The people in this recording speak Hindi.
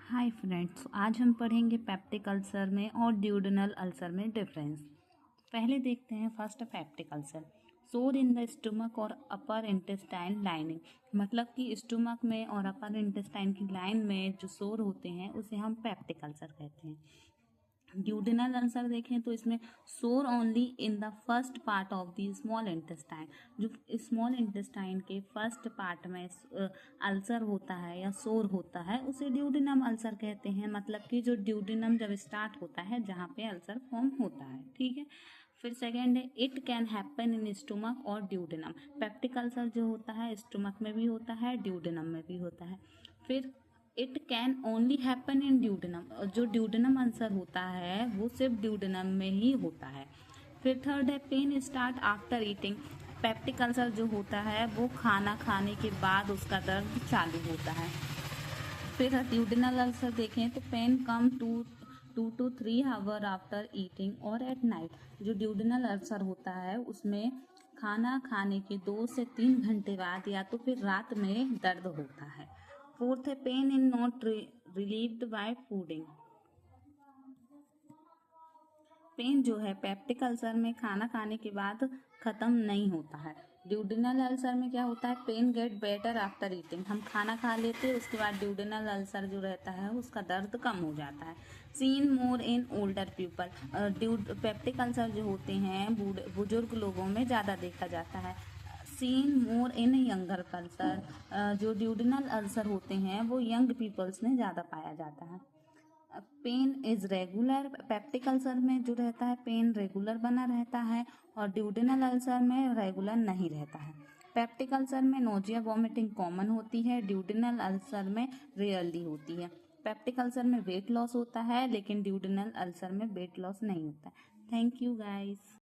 हाय फ्रेंड्स, आज हम पढ़ेंगे पेप्टिक अल्सर में और ड्यूडेनल अल्सर में डिफरेंस। पहले देखते हैं फर्स्ट पेप्टिक अल्सर। सोर इन द स्टमक और अपर इंटेस्टाइन लाइनिंग, मतलब कि स्टमक में और अपर इंटेस्टाइन की लाइन में जो सोर होते हैं उसे हम पेप्टिक अल्सर कहते हैं। ड्यूडेनल अल्सर देखें तो इसमें सोर only in the first part of the small intestine, जो स्मॉल इंटेस्टाइन के फर्स्ट पार्ट में अल्सर होता है या सोर होता है उसे ड्यूडेनम अल्सर कहते हैं। मतलब कि जो ड्यूडेनम जब स्टार्ट होता है जहाँ पे अल्सर फॉर्म होता है, ठीक है। फिर सेकेंड है it can happen in stomach और ड्यूडेनम। पेप्टिक अल्सर जो होता है स्टमक में भी होता है, ड्यूडेनम में भी होता है। फिर it can only happen in duodenum, जो ड्यूडेनम अल्सर होता है वो सिर्फ ड्यूडेनम में ही होता है। फिर थर्ड है pain start after eating. Peptic ulcer जो होता है वो खाना खाने के बाद उसका दर्द चालू होता है। फिर ड्यूडेनल अल्सर देखें तो pain come 2 to 3 hour after eating और एट नाइट। जो ड्यूडेनल अल्सर होता है उसमें खाना खाने के 2 से 3 घंटे बाद या तो फिर रात में दर्द होता है। फोर्थ है pain in not relieved by fooding. Pain जो है पेप्टिक अल्सर में खाना खाने के बाद खत्म नहीं होता है। ड्यूडेनल अल्सर में क्या होता है, pain get better after eating. हम खाना खा लेते हैं उसके बाद ड्यूडेनल अल्सर जो रहता है उसका दर्द कम हो जाता है। Seen more in older people. Peptic ulcer जो होते हैं बुजुर्ग लोगों में ज़्यादा देखा जाता है। सीन मोर इन यंगर अल्सर, जो ड्यूडेनल अल्सर होते हैं वो यंग पीपल्स में ज़्यादा पाया जाता है। Pain is regular. Peptic ulcer में जो रहता है पेन रेगुलर बना रहता है और ड्यूडेनल अल्सर में रेगुलर नहीं रहता है। पेप्टिक अल्सर में नोजिया वॉमिटिंग कॉमन होती है, ड्यूडेनल अल्सर में रेयरली होती है। पेप्टिक अल्सर में वेट लॉस होता है लेकिन ड्यूडेनल अल्सर में वेट लॉस नहीं होता है। Thank you guys.